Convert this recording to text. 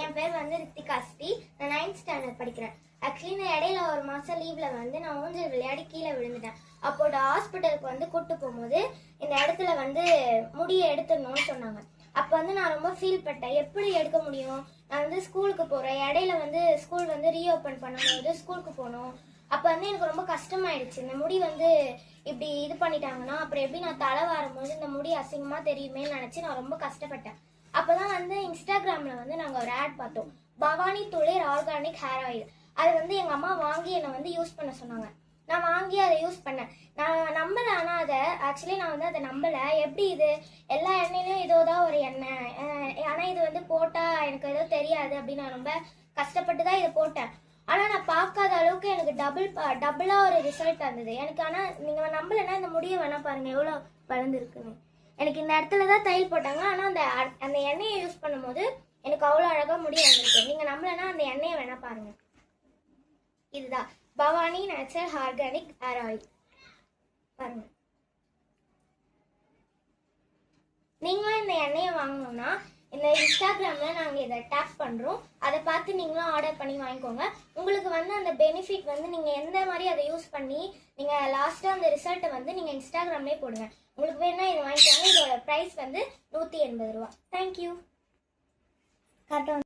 என் பேர் வந்து ரித்திகா ஸ்ரீ. நான் 9th ஸ்டாண்டர்ட் படிக்கிறேன். ஆக்சுவலி நான் இடையில ஒரு மாதம் லீவில் வந்து நான் ஊஞ்சல் விளையாடி கீழே விழுந்துட்டேன். அப்போது ஹாஸ்பிட்டலுக்கு வந்து கூப்பிட்டு போகும்போது இந்த இடத்துல வந்து முடியை எடுத்துடணும்னு சொன்னாங்க. அப்போ வந்து நான் ரொம்ப ஃபீல் பண்ணிட்டேன். எப்படி எடுக்க முடியும்? நான் வந்து ஸ்கூலுக்கு போகிறேன். இடையில வந்து ஸ்கூல் வந்து ரீஓப்பன் பண்ணும்போது ஸ்கூலுக்கு போகணும். அப்போ வந்து எனக்கு ரொம்ப கஷ்டமாயிடுச்சு. இந்த முடி வந்து இப்படி இது பண்ணிட்டாங்கன்னா அப்புறம் எப்படி நான் தலை வரும்போது இந்த முடி அசிங்கமாக தெரியுமேன்னு நினச்சி நான் ரொம்ப கஷ்டப்பட்டேன். அப்போதான் வந்து இன்ஸ்டாகிராம்ல வந்து நாங்கள் ஒரு ஆட் பார்த்தோம், பவானி துளிர் ஆர்கானிக் ஹேர் ஆயில். அது வந்து எங்கள் அம்மா வாங்கி என்னை வந்து யூஸ் பண்ண சொன்னாங்க. நான் வாங்கி அதை யூஸ் பண்ணேன். நான் நம்பலை. ஆனால் அதை ஆக்சுவலி நான் வந்து அதை நம்பலை. எப்படி இது எல்லா எண்ணெயிலையும் இதோ தான் ஒரு எண்ணெய், ஆனால் இது வந்து போட்டால் எனக்கு ஏதோ தெரியாது அப்படின்னு நான் ரொம்ப கஷ்டப்பட்டு தான் இதை போட்டேன். ஆனால் நான் பார்க்காத அளவுக்கு எனக்கு டபுளாக ஒரு ரிசல்ட் வந்தது எனக்கு. ஆனால் நீங்கள் நம்பலைன்னா இந்த முடியை வேணால் பாருங்கள் எவ்வளோ வளர்ந்துருக்குன்னு. எனக்கு இந்த இடத்துல தான் தையல் போட்டாங்க. ஆனால் அந்த எண்ணெயை யூஸ் பண்ணும்போது எனக்கு அவ்வளோ அழகாக முடி வந்திருக்கு. நீங்கள் நம்பலைன்னா அந்த எண்ணெயை வேணால் பாருங்கள். இதுதான் Bhavani natural organic hair oil. பாருங்க. நீங்களும் இந்த எண்ணெயை வாங்கணும்னா இந்த இன்ஸ்டாகிராமில் நாங்கள் இதை டேப் பண்ணுறோம். அதை பார்த்து நீங்களும் ஆர்டர் பண்ணி வாங்கிக்கோங்க. உங்களுக்கு வந்து அந்த பெனிஃபிட் வந்து நீங்கள் எந்த மாதிரி அதை யூஸ் பண்ணி நீங்கள் லாஸ்ட்டாக அந்த ரிசல்ட்டை வந்து நீங்கள் இன்ஸ்டாகிராம்லேயே போடுங்க. உங்களுக்கு வேணா இதை வாங்கிக்கோங்க. இதோட ப்ரைஸ் வந்து 180 ரூபா. தேங்க்யூ.